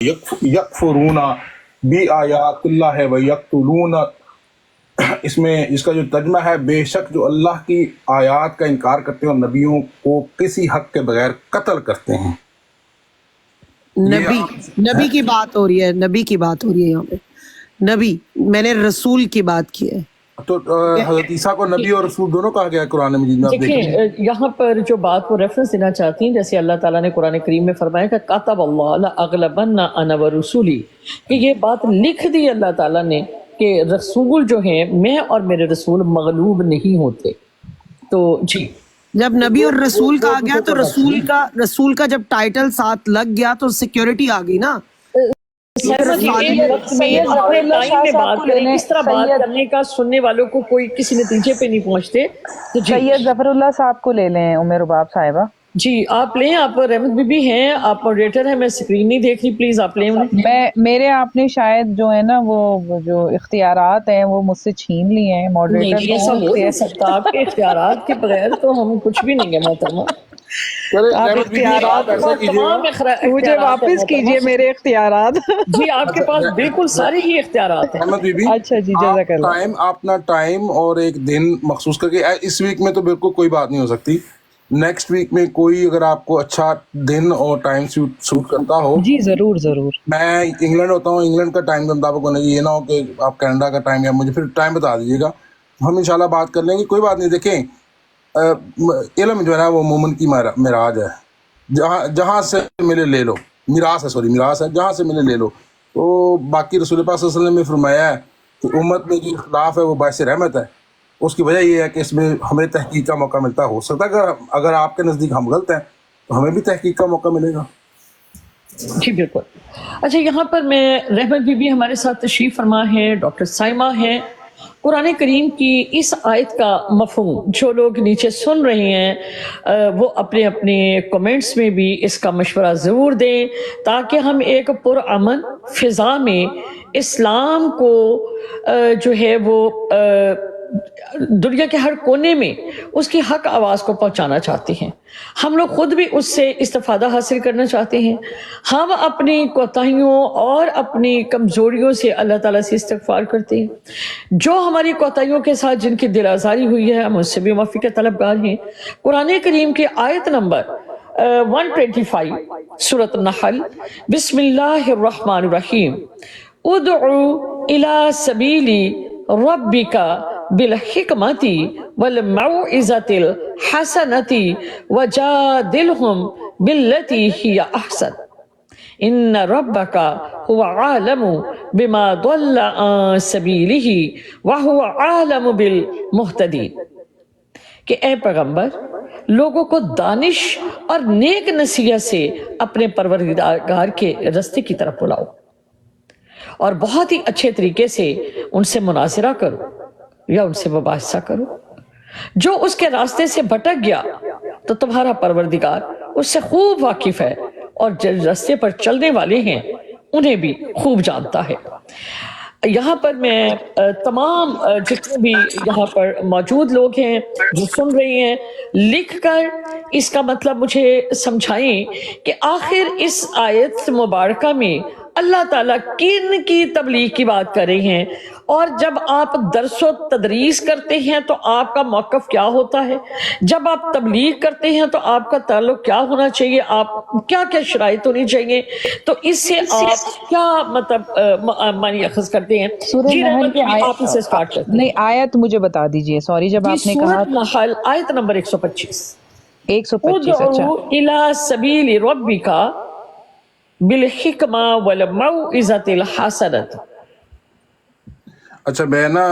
یکفرون بآیات اللہ و یقتلون، اس میں اس کا جو ترجمہ ہے بے شک جو اللہ کی آیات کا انکار کرتے ہیں اور نبیوں کو کسی حق کے بغیر قتل کرتے ہیں. نبی کی بات ہو رہی ہے، نبی کی بات ہو رہی ہے یہاں پہ. نبی، میں نے رسول کی بات کی ہے. تو حضرت عیسیٰ کو نبی اور رسول دونوں کہا گیا ہے قرآن مجید میں. آپ دیکھیں یہاں پر جو بات وہ ریفرنس دینا چاہتی ہیں، جیسے اللہ تعالیٰ نے قرآن کریم میں فرمایا کہ کاتب اللہ لأغلبن انا ورسولی، کہ یہ بات لکھ دی اللہ تعالیٰ نے کہ رسول جو ہیں، میں اور میرے رسول مغلوب نہیں ہوتے. تو جی جب نبی اور رسول کہا گیا تو رسول کا جب ٹائٹل ساتھ لگ گیا تو سیکیورٹی آ گئی نا. اس طرح بات کرنے کا سننے والوں کو کوئی کسی نتیجے پہ نہیں پہنچتے. سید ظفر اللہ صاحب کو لے لیں، ام رباب صاحبہ. جی آپ لیں، آپ رحمت بی بی ہیں، آپ ماڈریٹر ہیں، میں سکرین نہیں دیکھ رہی، پلیز آپ لیں. میرے آپ نے شاید جو ہے نا وہ جو اختیارات ہیں وہ مجھ سے چھین لیے ہیں. ماڈریٹر نہیں ایسا ہو نہیں سکتا، آپ کے اختیارات کے بغیر تو ہم کچھ بھی نہیں ہے محترمہ. مجھے واپس کیجئے میرے اختیارات. جی آپ کے پاس بالکل سارے ہی اختیارات ہیں. اچھا جی، جزاک اللہ. اپنا ٹائم اور ایک دن مخصوص کر کے، اس ویک میں تو بالکل کوئی بات نہیں ہو سکتی، نیکسٹ ویک میں کوئی اگر آپ کو اچھا دن اور ٹائم سوٹ کرتا ہو. جی ضرور ضرور. میں انگلینڈ ہوتا ہوں، انگلینڈ کا ٹائم کے مطابق ہونا چاہیے، یہ نہ ہو کہ آپ کینیڈا کا ٹائم، یا مجھے پھر ٹائم بتا دیجیے گا، ہم انشاءاللہ بات کر لیں گے. کوئی بات نہیں. دیکھیں علم جو ہے نا وہ مومن کی معراج ہے، جہاں سے ملے لے لو. میراث ہے، جہاں سے ملے لے لو. تو باقی رسول پاک صلی اللہ علیہ وسلم نے فرمایا ہے کہ امت میں جو اختلاف ہے وہ باعث رحمت ہے. اس کی وجہ یہ ہے کہ اس میں ہمیں تحقیق کا موقع ملتا ہے. ہو سکتا ہے اگر آپ کے نزدیک ہم غلط ہیں تو ہمیں بھی تحقیق کا موقع ملے گا. جی بالکل. اچھا یہاں پر میں رحمت بی بی ہمارے ساتھ تشریف فرما ہے، ڈاکٹر سائمہ ہیں. قرآن کریم کی اس آیت کا مفہوم جو لوگ نیچے سن رہے ہیں وہ اپنے اپنے کومنٹس میں بھی اس کا مشورہ ضرور دیں، تاکہ ہم ایک پرامن فضا میں اسلام کو جو ہے وہ دنیا کے ہر کونے میں اس کی حق آواز کو پہنچانا چاہتے ہیں. ہم لوگ خود بھی اس سے استفادہ حاصل کرنا چاہتے ہیں. ہم اپنی کوتاہیوں اور اپنی کمزوریوں سے اللہ تعالیٰ سے استغفار کرتے ہیں. جو ہماری کوتاہیوں کے ساتھ جن کی دل آزاری ہوئی ہے ہم اس سے بھی معافی کے طلبگار ہیں. قرآن کریم کی آیت نمبر 125 سورۃ النحل، بسم اللہ الرحمن الرحیم، ادعو الی سبیل ربک بالحکمت والموعظۃ الحسنۃ وجادلہم باللتی ہی احسن ان ربک هو عالم بما ضل عن سبیلہ وهو عالم بالمہتدین. کہ اے پیغمبر لوگوں کو دانش اور نیک نصیحت سے اپنے پروردگار کے رستے کی طرف بلاؤ، اور بہت ہی اچھے طریقے سے ان سے مناظرہ کرو یا ان سے مباحثہ کرو. جو اس کے راستے سے بھٹک گیا تو تمہارا پروردگار اس سے خوب واقف ہے، اور جو راستے پر چلنے والے ہیں انہیں بھی خوب جانتا ہے. یہاں پر میں تمام جتنے بھی یہاں پر موجود لوگ ہیں جو سن رہے ہیں، لکھ کر اس کا مطلب مجھے سمجھائیں کہ آخر اس آیت مبارکہ میں اللہ تعالیٰ کن کی تبلیغ کی بات کر رہے ہیں، اور جب آپ درس و تدریس کرتے ہیں تو آپ کا موقف کیا ہوتا ہے، جب آپ تبلیغ کرتے ہیں تو آپ کا تعلق کیا ہونا چاہیے، آپ کیا کیا شرائط ہونی چاہیے. تو اس سے آپ کیا مطلب معنی اخذ کرتے ہیں. سورہ نحل کی آپ اسے سٹارٹ کرتے ہیں. نہیں آیت مجھے بتا دیجئے، سوری. جب آپ نے کہا سورۃ نحل آیت نمبر 125، 125. اچھا. ادعو الی سبیل ربک بالحکمہ والموعظۃ الحسنۃ. اچھا میں نا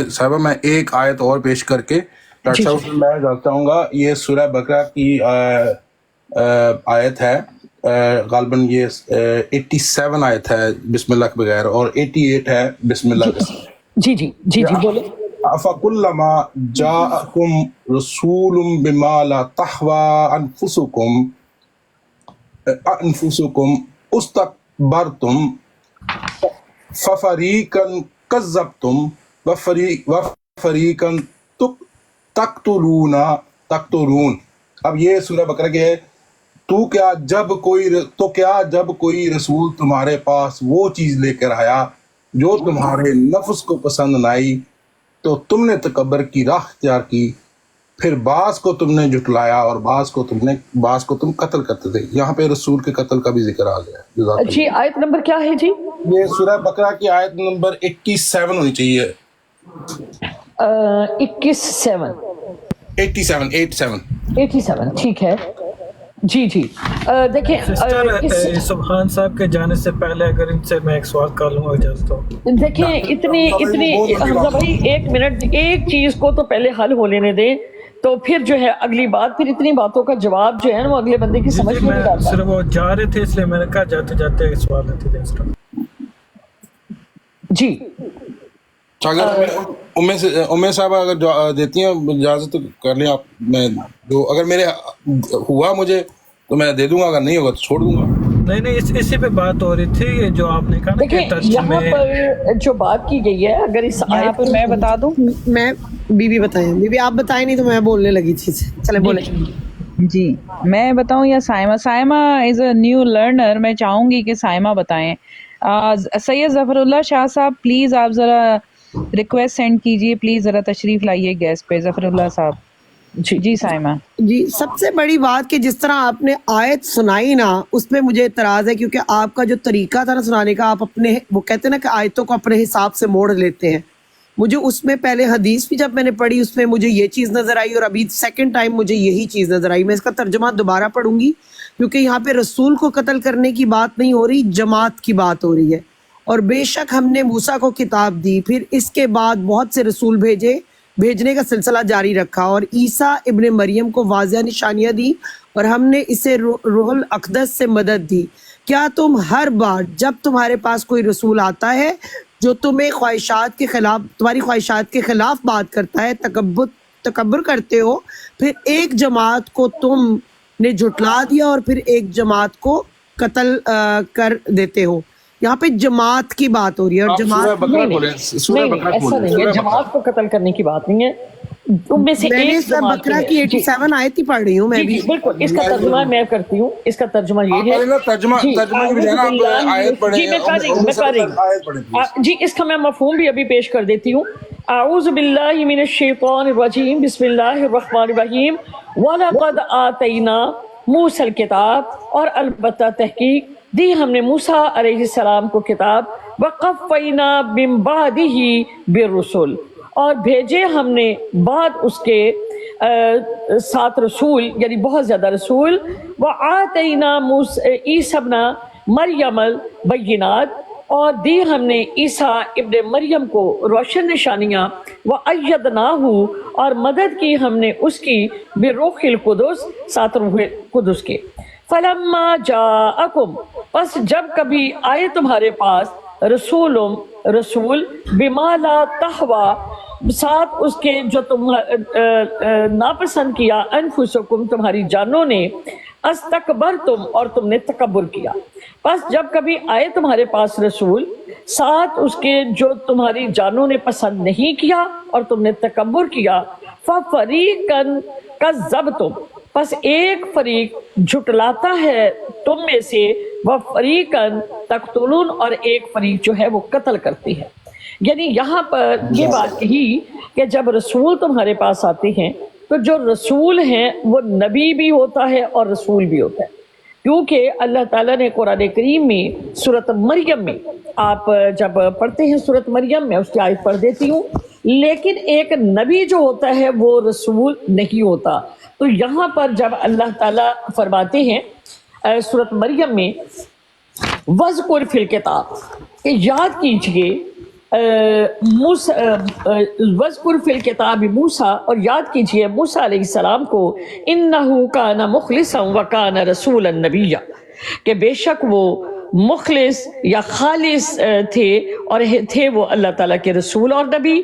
صاحبہ میں ایک آیت اور پیش کر کے ڈاکٹر صاحب میں جاننا چاہوں گا. یہ سورہ بقرہ کی آیت ہے، غالباً یہ 87 آیت ہے بسم اللہ کے بغیر، اور 88 ہے بسم اللہ کے ساتھ. جی جی جی جی بولے. فَكُلَّمَا جَاءَكُمْ رَسُولٌ بِمَا لَا تَهْوَىٰ أَنفُسُكُمْ اسْتَكْبَرْتُمْ فَفَرِيقًا كَذَّبْتُمْ وَفَرِيقًا تَقْتُلُونَ. اب یہ سورہ بقرہ کے تو کیا جب کوئی رسول تمہارے پاس وہ چیز لے کر آیا جو تمہارے نفس کو پسند نہ آئی تو تم نے تکبر کی راہ اختیار کی، پھر بعض کو تم نے جھٹلایا اور بعض کو تم قتل کرتے تھے۔ یہاں پہ رسول کے قتل کا بھی ذکر آ گیا ہے۔ جزاک اللہ۔ جی آیت نمبر کیا ہے جی؟ یہ سورہ بقرہ کی آیت نمبر 87 ہونی چاہیے۔ 87 ٹھیک ہے جی جی۔ دیکھیں سبحان صاحب کے جانے سے پہلے اگر ان سے میں ایک سوال کر لوں اجازت ہو؟ دیکھیں اتنی حمزہ بھائی ایک منٹ، ایک چیز کو تو پہلے حل ہو لینے دیں، تو پھر جو ہے اگلی بات، پھر اتنی باتوں کا جواب جو ہے نا وہ اگلے بندے کی سمجھ میں نہیں آتا۔ صرف وہ جا رہے تھے اس لیے میں نے کہا جاتے جاتے سوال لیتے تھے۔ جی اگر امی صاحبہ اگر دیتی ہیں اجازت تو کر لیں آپ، میں جو اگر میرے ہوا مجھے تو میں دے دوں گا، اگر نہیں ہوگا تو چھوڑ دوں گا۔ نہیں اسی پہ بات ہو رہی تھی، یہ جو آپ نے کہا نا کہ دیکھیں یہاں پر جو بات کی گئی ہے، اگر اس یہاں پر میں بتا دوں، میں بی بتائیں، بی آپ بتائیں، نہیں تو میں بولنے لگی تھی۔ چلے بولیں جی میں بتاؤں یا سائمہ از اے نیو لرنر، میں چاہوں گی کہ سائمہ بتائیں۔ سید ظفر اللہ شاہ صاحب پلیز آپ ذرا ریکویسٹ سینڈ کیجئے، پلیز ذرا تشریف لائیے گیسٹ پہ، ظفر اللہ صاحب۔ جی سائمہ جی، سب سے بڑی بات کہ جس طرح آپ نے آیت سنائی نا، اس میں مجھے اعتراض ہے، کیونکہ آپ کا جو طریقہ تھا نا سنانے کا، آپ اپنے وہ کہتے ہیں نا کہ آیتوں کو اپنے حساب سے موڑ لیتے ہیں۔ مجھے اس میں پہلے حدیث بھی جب میں نے پڑھی اس میں مجھے یہ چیز نظر آئی، اور ابھی سیکنڈ ٹائم مجھے یہی چیز نظر آئی۔ میں اس کا ترجمہ دوبارہ پڑھوں گی، کیونکہ یہاں پہ رسول کو قتل کرنے کی بات نہیں ہو رہی، جماعت کی بات ہو رہی ہے۔ اور بے شک ہم نے موسیٰ کو کتاب دی، پھر اس کے بعد بہت سے رسول بھیجنے کا سلسلہ جاری رکھا، اور عیسیٰ ابن مریم کو واضح نشانیاں دی، اور ہم نے اسے روح الاقدس سے مدد دی۔ کیا تم ہر بار جب تمہارے پاس کوئی رسول آتا ہے جو تمہیں تمہاری خواہشات کے خلاف بات کرتا ہے، تکبر کرتے ہو، پھر ایک جماعت کو تم نے جھٹلا دیا اور پھر ایک جماعت کو قتل کر دیتے ہو؟ یہاں پہ جماعت کی بات ہو رہی ہے، اور جماعت ایسا نہیں ہے، جماعت کو قتل کرنے کی بات نہیں ہے۔ تم میں سے ایک جماعت بقرہ کی 87 آیت ہی پڑھ رہی ہوں میں بھی۔ بالکل، اس کا ترجمہ میں کرتی ہوں، اس کا ترجمہ یہ ہے جی، اس کا میں مفہوم بھی ابھی پیش کر دیتی ہوں۔ اعوذ باللہ من الشیطان الرجیم، بسم اللہ الرحمن الرحیم۔ وَلَقَدْ آتَيْنَا مُوسَى الْكِتَابَ، اور البتہ تحقیق دی ہم نے موسیٰ علیہ السلام کو کتاب، وَقَفَّيْنَا مِن بَعْدِهِ بِالرُّسُلِ، اور بھیجے ہم نے بعد اس کے 7 رسول، یعنی بہت زیادہ رسول۔ وَآتَيْنَا عِیسَىٰ ابْنَ مَرْیَمَ الْبَیِّنَاتِ، اور دی ہم نے عیسیٰ ابن مریم کو روشن نشانیاں۔ وَأَيَّدْنَاهُ، اور مدد کی ہم نے اس کی بِالرُّوحِ الْقُدُسِ، 7 روح قدس کے۔ فَلَمَّا جَاءَكُمْ، پس جب کبھی آئے تمہارے پاس رسول بِمَا لَا تَحْوَىٰ، ساتھ اس کے جو تم ناپسند کیا، انفسکم تمہاری جانوں نے، استکبرتم، اور تم نے تکبر کیا۔ پس جب کبھی آئے تمہارے پاس رسول ساتھ اس کے جو تمہاری جانوں نے پسند نہیں کیا اور تم نے تکبر کیا، فَفَرِيقًا كَذَّبْتُمْ، پس ایک فریق جھٹلاتا ہے تم میں سے، وَفَرِيقًا تَقْتُلُونَ، اور ایک فریق جو ہے وہ قتل کرتی ہے۔ یعنی یہاں پر یہ بات کہی کہ جب رسول تمہارے پاس آتے ہیں تو جو رسول ہیں وہ نبی بھی ہوتا ہے اور رسول بھی ہوتا ہے، کیونکہ اللہ تعالیٰ نے قرآن کریم میں سورۃ مریم میں، آپ جب پڑھتے ہیں سورۃ مریم میں، اس کی آیت پڑھ دیتی ہوں، لیکن ایک نبی جو ہوتا ہے وہ رسول نہیں ہوتا۔ تو یہاں پر جب اللہ تعالیٰ فرماتے ہیں سورۃ مریم میں، وَذْكُرْ فِي الْكِتَابِ، کہ یاد کیجئے وَذْكُرْ فِي الْكِتَابِ موسیٰ، اور یاد کیجئے موسیٰ علیہ السلام کو، إِنَّهُ كَانَ مُخْلِصًا وَكَانَ رَسُولًا نَبِيًّا، کہ بے شک وہ مخلص یا خالص تھے اور تھے وہ اللہ تعالیٰ کے رسول اور نبی۔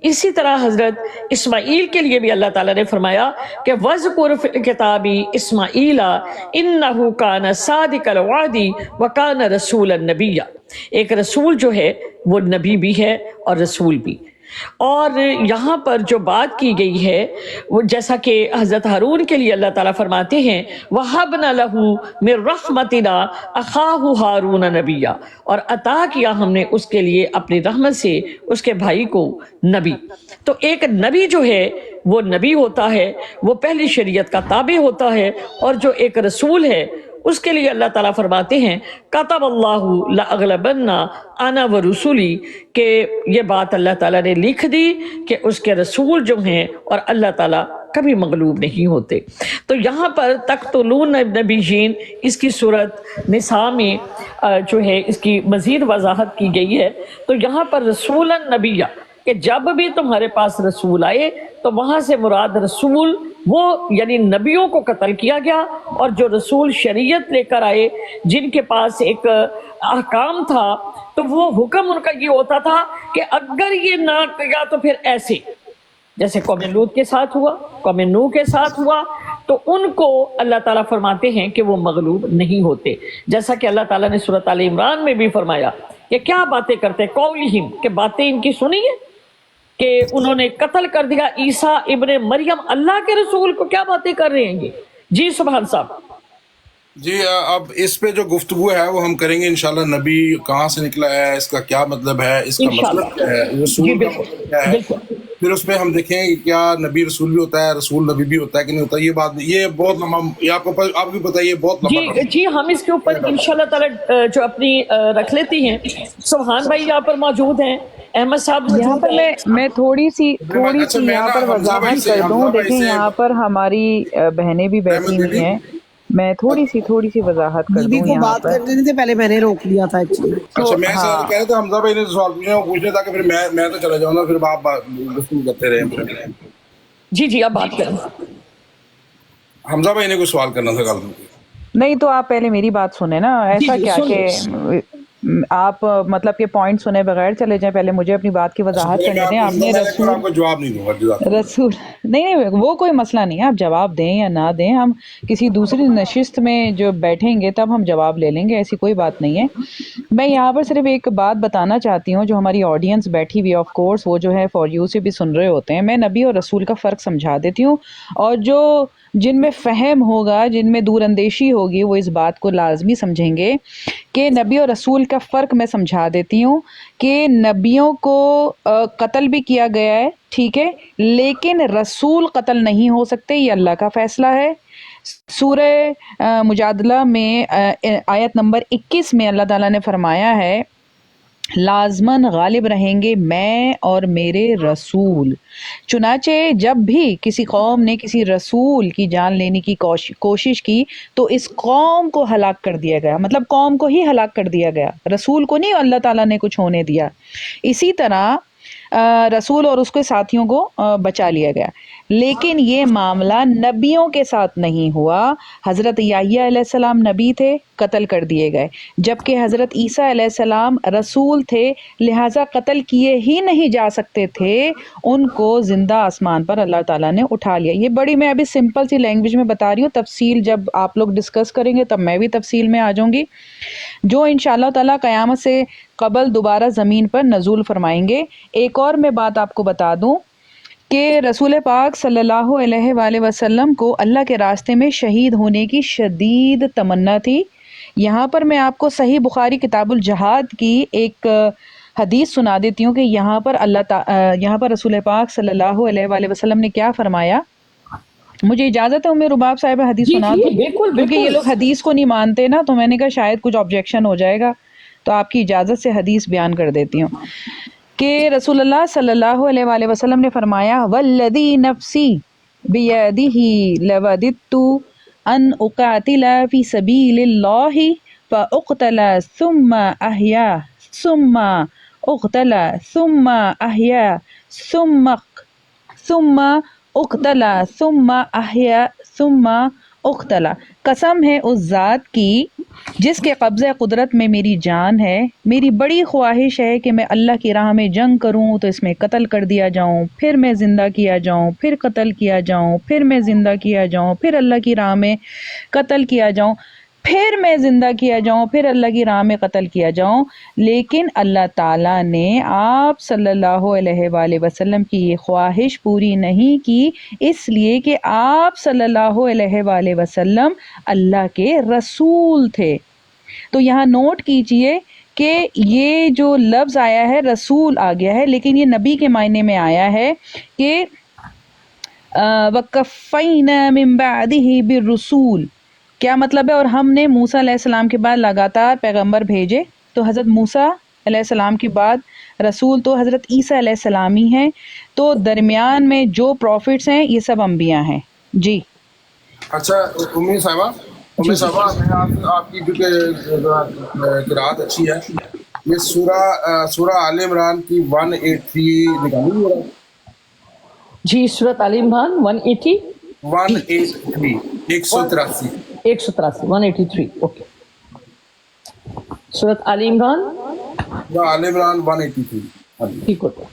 اسی طرح حضرت اسماعیل کے لیے بھی اللہ تعالیٰ نے فرمایا کہ وَذْكُرْ فِي الْكِتَابِ إِسْمَاعِيلَ إِنَّهُ كَانَ صَادِقَ الْوَعْدِ وَكَانَ رَسُولًا نَبِيًّا، ایک رسول جو ہے وہ نبی بھی ہے اور رسول بھی۔ اور یہاں پر جو بات کی گئی ہے وہ جیسا کہ حضرت ہارون کے لیے اللہ تعالیٰ فرماتے ہیں وَهَبْنَا لَهُ مِن رَحْمَتِنَا أَخَاهُ هَارُونَ نَبِيًّا، اور عطا کیا ہم نے اس کے لیے اپنی رحمت سے اس کے بھائی کو نبی۔ تو ایک نبی جو ہے وہ نبی ہوتا ہے، وہ پہلی شریعت کا تابع ہوتا ہے، اور جو ایک رسول ہے اس کے لیے اللہ تعالیٰ فرماتے ہیں کتب اللہ لأغلبن انا ورسولی، کہ یہ بات اللہ تعالیٰ نے لکھ دی کہ اس کے رسول جو ہیں اور اللہ تعالیٰ کبھی مغلوب نہیں ہوتے۔ تو یہاں پر تقتلون النبیین، اس کی صورت نساء میں جو ہے اس کی مزید وضاحت کی گئی ہے۔ تو یہاں پر رسول النبیہ، کہ جب بھی تمہارے پاس رسول آئے تو وہاں سے مراد رسول وہ یعنی نبیوں کو قتل کیا گیا، اور جو رسول شریعت لے کر آئے جن کے پاس ایک احکام تھا تو وہ حکم ان کا یہ ہوتا تھا کہ اگر یہ نہ کیا تو پھر ایسے، جیسے قوم لوط کے ساتھ ہوا، قوم نوح کے ساتھ ہوا، تو ان کو اللہ تعالیٰ فرماتے ہیں کہ وہ مغلوب نہیں ہوتے، جیسا کہ اللہ تعالیٰ نے سورۃ آل عمران میں بھی فرمایا کہ کیا باتیں کرتے قولہم، کہ باتیں ان کی سنی ہے کہ انہوں نے قتل کر دیا عیسیٰ ابن مریم، اللہ کے رسول کو کیا باتیں کر رہے ہیں یہ؟ جی سبحان صاحب۔ جی اب اس پہ جو گفتگو ہے وہ ہم کریں گے انشاءاللہ، نبی کہاں سے نکلا ہے، اس کا کیا مطلب ہے، اس کا مطلب کیا ہے، رسول کا مطلب کیا ہے، پھر اس پہ ہم دیکھیں کہ کیا نبی رسول بھی ہوتا ہے، رسول نبی بھی ہوتا ہے کہ نہیں ہوتا۔ یہ بات یہ بہت لمبا، یہ آپ کو پتہ ہے یہ بہت لمبا جی ہم اس کے اوپر انشاءاللہ تعالی جو اپنی رکھ لیتی ہیں۔ سبحان بھائی یہاں پر موجود ہیں، احمد صاحب یہاں پر میں تھوڑی سی یہاں پر وضاحت کر دوں۔ دیکھیں یہاں پر ہماری بہنیں بھی بیٹھی ہوئی ہیں، میں تھوڑی سی وضاحت کر بیوی دوں کو یہاں بات پر۔ کرنے سے پہلے میں نے روک لیا تھا ایکچولی۔ اچھا میں کہہ رہا تھا حمزہ بھائی نے سوال پوچھنا تھا کہ پھر میں تو چلا جاؤں گا، پھر آپ گفتگو کرتے رہے۔ جی آپ بات کریں۔ حمزہ بھائی نے کوئی سوال کرنا تھا کل۔ نہیں تو آپ پہلے میری بات سنیں نا، ایسا کیا کہ آپ مطلب کہ پوائنٹ سنے بغیر چلے جائیں، پہلے مجھے اپنی بات کی وضاحت کرنے دیں۔ آپ نے آپ کو جواب نہیں دوں گا، رسول نہیں وہ کوئی مسئلہ نہیں ہے، آپ جواب دیں یا نہ دیں، ہم کسی دوسری نشست میں جو بیٹھیں گے تب ہم جواب لے لیں گے، ایسی کوئی بات نہیں ہے۔ میں یہاں پر صرف ایک بات بتانا چاہتی ہوں، جو ہماری آڈینس بیٹھی ہوئی آف کورس وہ جو ہے فار یو سے بھی سن رہے ہوتے ہیں، میں نبی اور رسول کا فرق سمجھا دیتی ہوں، اور جو جن میں فہم ہوگا، جن میں دور اندیشی ہوگی، وہ اس بات کو لازمی سمجھیں گے کہ نبی اور رسول کا فرق میں سمجھا دیتی ہوں کہ نبیوں کو قتل بھی کیا گیا ہے، ٹھیک ہے، لیکن رسول قتل نہیں ہو سکتے، یہ اللہ کا فیصلہ ہے۔ سورہ مجادلہ میں آیت نمبر 21 میں اللہ تعالیٰ نے فرمایا ہے لازماً غالب رہیں گے میں اور میرے رسول۔ چنانچہ جب بھی کسی قوم نے کسی رسول کی جان لینے کی کوشش کی تو اس قوم کو ہلاک کر دیا گیا، مطلب قوم کو ہی ہلاک کر دیا گیا، رسول کو نہیں اللہ تعالیٰ نے کچھ ہونے دیا۔ اسی طرح رسول اور اس کے ساتھیوں کو بچا لیا گیا، لیکن یہ معاملہ نبیوں کے ساتھ نہیں ہوا۔ حضرت یحییٰ علیہ السلام نبی تھے، قتل کر دیے گئے، جبکہ حضرت عیسیٰ علیہ السلام رسول تھے، لہٰذا قتل کیے ہی نہیں جا سکتے تھے، ان کو زندہ آسمان پر اللہ تعالیٰ نے اٹھا لیا۔ یہ بڑی میں ابھی سمپل سی لینگویج میں بتا رہی ہوں، تفصیل جب آپ لوگ ڈسکس کریں گے تب میں بھی تفصیل میں آ جاؤں گی، جو انشاءاللہ تعالیٰ قیامت سے قبل دوبارہ زمین پر نزول فرمائیں گے۔ ایک اور میں بات آپ کو بتا دوں کہ رسول پاک صلی اللہ علیہ وآلہ وسلم کو اللہ کے راستے میں شہید ہونے کی شدید تمنا تھی۔ یہاں پر میں آپ کو صحیح بخاری کتاب الجہاد کی ایک حدیث سنا دیتی ہوں کہ یہاں پر رسول پاک صلی اللہ علیہ وآلہ وسلم نے کیا فرمایا۔ مجھے اجازت ہے رباب صاحب حدیث سنا دوں، کیونکہ یہ لوگ حدیث کو نہیں مانتے نا، تو میں نے کہا شاید کچھ آبجیکشن ہو جائے گا، تو آپ کی اجازت سے حدیث بیان کر دیتی ہوں کہ رسول اللہ صلی اللہ علیہ وآلہ وسلم نے فرمایا والذی نفسی بیدہ لوددت ان اقاتل فی سبیل اللہ فاقتل ثم احیا ثم اقتل ثم احیا ثم اقتل ثم احیا ثم اقتل۔ قسم ہے اس ذات کی جس کے قبضہ قدرت میں میری جان ہے، میری بڑی خواہش ہے کہ میں اللہ کی راہ میں جنگ کروں تو اس میں قتل کر دیا جاؤں، پھر میں زندہ کیا جاؤں، پھر قتل کیا جاؤں، پھر میں زندہ کیا جاؤں، پھر اللہ کی راہ میں قتل کیا جاؤں۔ پھر میں زندہ کیا جاؤں، پھر اللہ کی راہ میں قتل کیا جاؤں. لیکن اللہ تعالیٰ نے آپ صلی اللہ علیہ وآلہ وسلم کی یہ خواہش پوری نہیں کی، اس لیے کہ آپ صلی اللہ علیہ وآلہ وسلم اللہ کے رسول تھے. تو یہاں نوٹ کیجئے کہ یہ جو لفظ آیا ہے رسول آ گیا ہے، لیکن یہ نبی کے معنی میں آیا ہے کہ وَقَفَّيْنَا مِن بَعْدِهِ بِالرُّسُولِ. کیا مطلب ہے؟ اور ہم نے موسیٰ علیہ السلام کے بعد لگاتار پیغمبر بھیجے. تو حضرت موسیٰ علیہ السلام کے بعد رسول تو حضرت عیسیٰ علیہ السلام ہی ہیں. تو درمیان میں جو پروفٹس ہیں یہ سب انبیاء ہیں. جی اچھا امی صاحبہ میں آپ کی کیونکہ قرأت اچھی ہے، یہ سورہ آل عمران کی 183 نکالی ہے. جی سورۃ آل عمران 183 183 183 اوکے. سورۃ آل عمران آل عمران 183. ہاں جی. ٹھیک ہوتا ہے.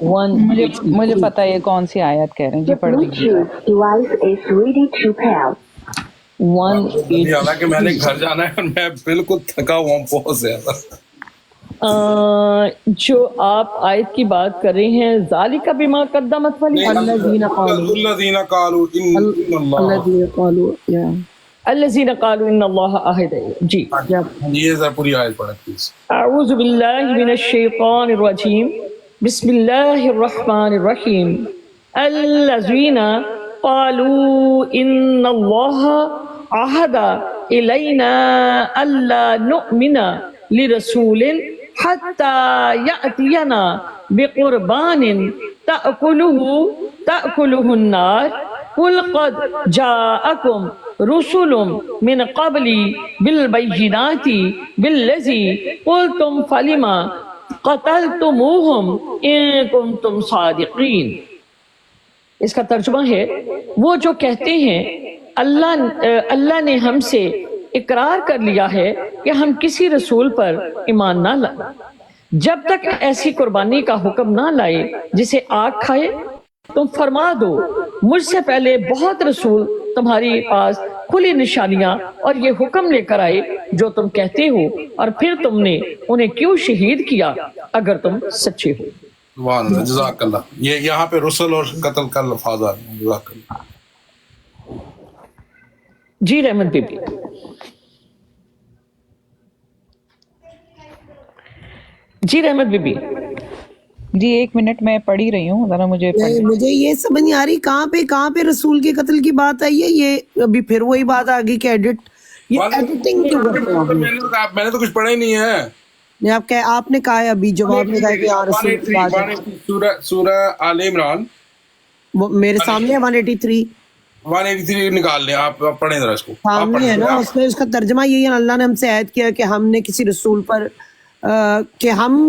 مجھے پتہ ہے یہ کون سی آیت کہہ رہے ہیں. جی پڑھ دیجیے. حالانکہ میں نے گھر جانا ہے اور میں بالکل تھکا ہوا ہوں بہت زیادہ. جو آپ آیت کی بات کر رہے ہیں ذالک بما قدمت والی الذین قالوا الذین قالوا ان اللہ عہد. جی یہ ذرا پوری آیت پڑھیں پلیز. اعوذ باللہ من الشیطان الرجیم بسم اللہ الرحمن الرحیم الذین قالوا ان اللہ عہد الینا الا نؤمن لرسول حتى يأتينا بقربان تأكله النار قل قد جاءكم رسل من قبلي بالبينات بالذي قلتم فلما قتلتموهم إن كنتم صادقين. اس کا ترجمہ ہے وہ جو کہتے ہیں اللہ نے ہم سے اقرار کر لیا ہے کہ ہم کسی رسول پر ایمان نہ لائیں جب تک ایسی قربانی کا حکم نہ لائے جسے آگ کھائے. تم فرما دو مجھ سے پہلے بہت رسول تمہاری پاس کھلی نشانیاں اور یہ حکم لے کر آئے جو تم کہتے ہو، اور پھر تم نے انہیں کیوں شہید کیا اگر تم سچے ہو. سبحان اللہ. جزاک اللہ. یہ یہاں پہ رسل اور قتل کا لفظ آ رہا ہے. جزاک اللہ. جی رحمت بی بی. جی رحمت بی بی. جی ایک منٹ میں پڑھ ہی رہی ہوں، ذرا مجھے مجھے یہ سمجھ نہیں آ رہی کہاں پہ رسول کے قتل کی بات آئی ہے. یہ ابھی پھر وہی بات آ گئی کہ ایڈیٹنگ کیوں کرتے ہیں آپ؟ میں نے تو کچھ پڑھا ہی نہیں ہے. آپ نے کہا ہے ابھی جب آپ نے کہا کہ یہاں رسول کی بات ہے. سورہ آل عمران میرے سامنے 183 نکال لیں. آپ پڑھیں ذرا اس کو. سامنے ہے نا، اس میں اس کا ترجمہ یہی ہے، اللہ نے ہم سے عہد کیا کہ ہم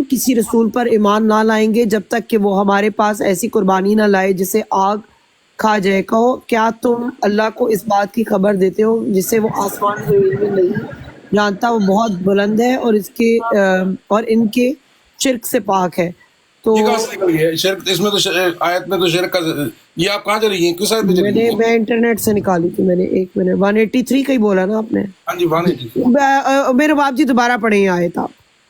کسی رسول پر ایمان نہ لائیں گے جب تک کہ وہ ہمارے پاس ایسی قربانی نہ لائے جسے آگ کھا جائے. کہو کیا تم اللہ کو اس بات کی خبر دیتے ہو جسے وہ آسمان میں نہیں جانتا، وہ بہت بلند ہے اور ان کے شرک سے پاک ہے. تو شرک اس میں تو آیت میں تو شرک کا یہ آپ کہاں چلی گئی؟ کس آیت پہ چلی گئی؟ میں انٹرنیٹ سے نکالی تھی میں نے. ایک منٹ 183 کا ہی بولا نا آپ نے. ہاں جی 183. میرے باپ جی دوبارہ پڑھیں یہ آیت.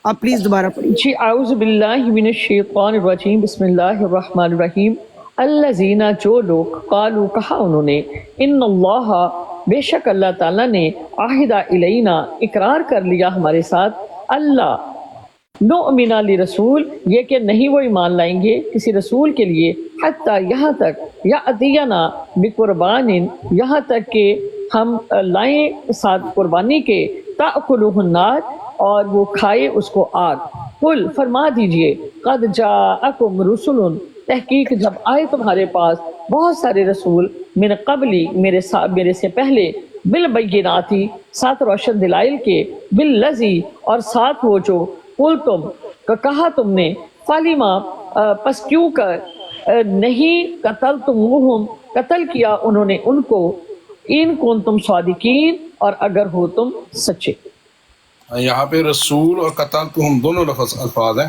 آپ پلیز دوبارہ پڑھیں. جی اعوذ باللہ من الشیطان الرجیم بسم اللہ الرحمن الرحیم الذین جو لوگ قالوا کہا انہوں نے ان اللہ بے شک اللہ تعالیٰ نے عہد الینا اقرار کر لیا ہمارے ساتھ اللہ نؤمن لرسول یہ کہ نہیں وہ ایمان لائیں گے کسی رسول کے لیے حتی یہاں تک یأتینا بقربان یہاں تک کہ ہم لائیں ساتھ قربانی کے تأکلہ النار اور وہ کھائے اس کو آگ. قل فرما دیجئے قد جاءکم رسل تحقیق جب آئے تمہارے پاس بہت سارے رسول من قبلی میرے سے پہلے بالبیناتی ساتھ روشن دلائل کے باللذی اور ساتھ وہ جو قلتم کہا تم نے فلیما پس کیوں کر نہیں قتلتموہم قتل کیا انہوں نے ان کو ان کنتم صادقین اور اگر ہو تم سچے. یہاں پہ رسول اور قتل تو ہم دونوں الفاظ ہیں.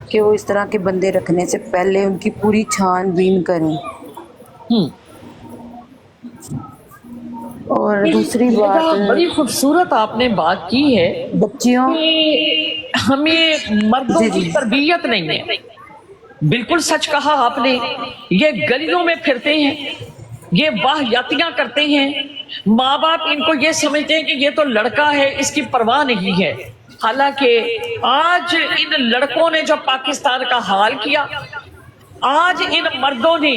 کہ وہ اس طرح کے بندے رکھنے سے پہلے ان کی پوری چھان بین کریں. اور دوسری بات بڑی خوبصورت آپ نے بات کی ہے بچیوں کہ ہمیں مردوں کی تربیت نہیں ہے. بالکل سچ کہا آپ نے. یہ گلیوں میں پھرتے ہیں, یہ واہیاتیاں کرتے ہیں, ماں باپ ان کو یہ سمجھتے ہیں کہ یہ تو لڑکا ہے, اس کی پرواہ نہیں ہے. حالانکہ آج ان لڑکوں نے جو پاکستان کا حال کیا, آج ان مردوں نے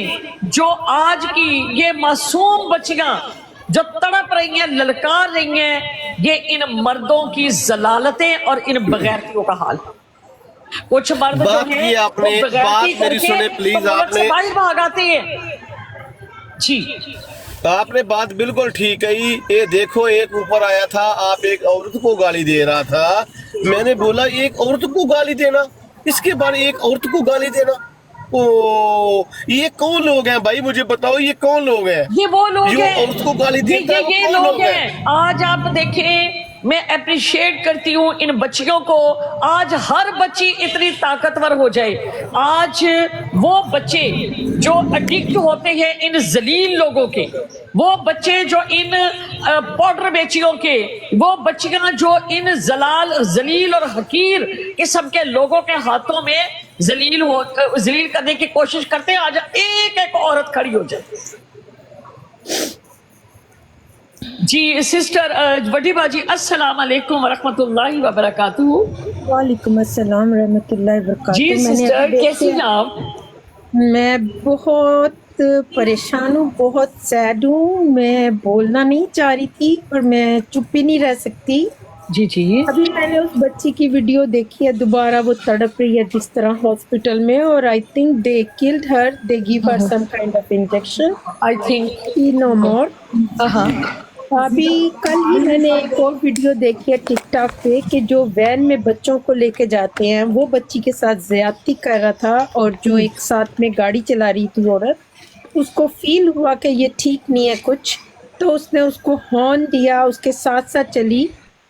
جو آج کی یہ معصوم بچیاں جو تڑپ رہی ہیں, للکار رہی ہیں, یہ ان مردوں کی ضلالتیں اور ان بغیرتیوں کا حال. کچھ مرد جو ہیں وہ بغیرتی کر کے ملک سے باہر بھاگ آتے ہیں. جی آپ نے بات بالکل ٹھیک کہی. یہ دیکھو ایک اوپر آیا تھا, آپ ایک عورت کو گالی دے رہا تھا. میں نے بولا ایک عورت کو گالی دینا, اس کے بعد ایک عورت کو گالی دینا, او یہ کون لوگ ہیں بھائی, مجھے بتاؤ یہ کون لوگ ہیں؟ یہ وہ لوگ جو ہیں, عورت کو گالی دیتا ہے وہ یہ کون لوگ ہیں. آج آپ دیکھیں, میں اپریشیٹ کرتی ہوں ان بچیوں کو. آج ہر بچی اتنی طاقتور ہو جائے. آج وہ بچے جو اڈکٹ ہوتے ہیں ان ذلیل لوگوں کے, وہ بچے جو ان پاؤڈر بیچیوں کے, وہ بچیاں جو ان ذلیل اور حقیر قسم کے لوگوں کے ہاتھوں میں ذلیل کرنے کی کوشش کرتے ہیں. آج ایک ایک عورت کھڑی ہو جائے. جی سسٹر وڈی باجی, السلام علیکم ورحمۃ اللہ وبرکاتہ. وعلیکم السلام ورحمۃ اللہ وبرکاتہ. جی سسٹر کیسی ہیں آپ؟ میں بہت پریشان ہوں, بہت سیڈ ہوں. میں بولنا نہیں چاہ رہی تھی پر میں چپ ہی نہیں رہ سکتی. جی جی ابھی میں نے اس بچی کی ویڈیو دیکھی ہے, دوبارہ وہ تڑپ رہی ہے جس طرح ہاسپٹل میں, اور I think they killed her, they gave her some kind of injection, I think he no more. ابھی کل ہی میں نے ایک اور ویڈیو دیکھی ہے ٹک ٹاک پہ کہ جو وین میں بچوں کو لے کے جاتے ہیں, وہ بچی کے ساتھ زیادتی کر رہا تھا, اور جو ایک ساتھ میں گاڑی چلا رہی تھی عورت, اس کو فیل ہوا کہ یہ ٹھیک نہیں ہے کچھ, تو اس نے اس کو ہارن دیا, اس کے ساتھ ساتھ چلی,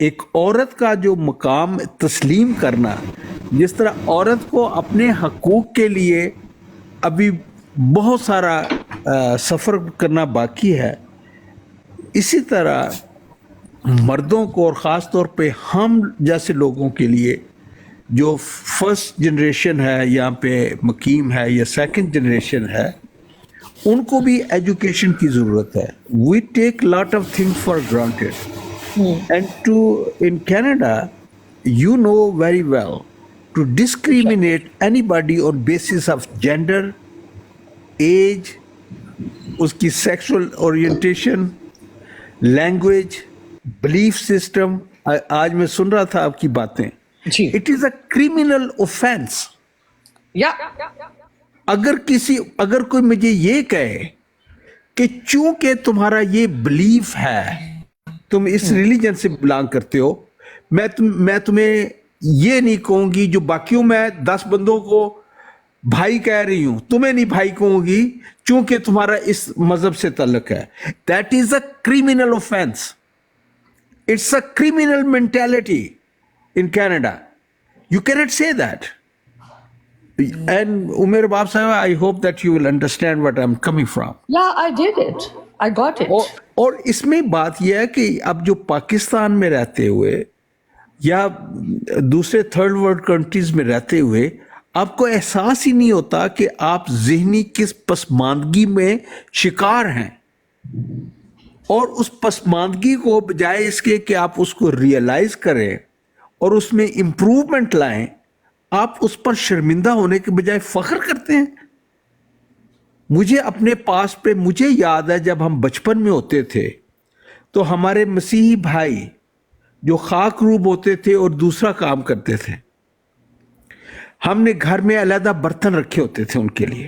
ایک عورت کا جو مقام تسلیم کرنا، جس طرح عورت کو اپنے حقوق کے لیے ابھی بہت سارا سفر کرنا باقی ہے، اسی طرح مردوں کو اور خاص طور پہ ہم جیسے لوگوں کے لیے جو فرسٹ جنریشن ہے یہاں پہ مقیم ہے یا سیکنڈ جنریشن ہے، ان کو بھی ایجوکیشن کی ضرورت ہے. We take lot of things for granted and in Canada you know very well to discriminate anybody on basis of gender, age, اس کی sexual orientation, language, belief system. آج میں سن رہا تھا آپ کی باتیں. It is a criminal offense. اگر کوئی مجھے یہ کہے کہ چونکہ تمہارا یہ بلیف ہے، تم اس ریلیجن سے بلانگ کرتے ہو، میں تمہیں یہ نہیں کہوں گی جو باقیوں میں 10 بندوں کو بھائی کہہ رہی ہوں، تمہیں نہیں بھائی کہوں گی چونکہ تمہارا اس مذہب سے تعلق ہے. That is a criminal offence. It's a criminal mentality in Canada. You cannot say that. And Umair Bab Sahib, I hope that you will understand what I'm coming from. Yeah, I did it. I got it. اور اس میں بات یہ ہے کہ اب جو پاکستان میں رہتے ہوئے یا دوسرے تھرڈ ورلڈ کنٹریز میں رہتے ہوئے آپ کو احساس ہی نہیں ہوتا کہ آپ ذہنی کس پسماندگی میں شکار ہیں، اور اس پسماندگی کو بجائے اس کے کہ آپ اس کو ریئلائز کریں اور اس میں امپروومنٹ لائیں، آپ اس پر شرمندہ ہونے کے بجائے فخر کرتے ہیں. مجھے اپنے پاس پہ مجھے یاد ہے جب ہم بچپن میں ہوتے تھے تو ہمارے مسیحی بھائی جو خاک روب ہوتے تھے اور دوسرا کام کرتے تھے، ہم نے گھر میں علیحدہ برتن رکھے ہوتے تھے ان کے لیے.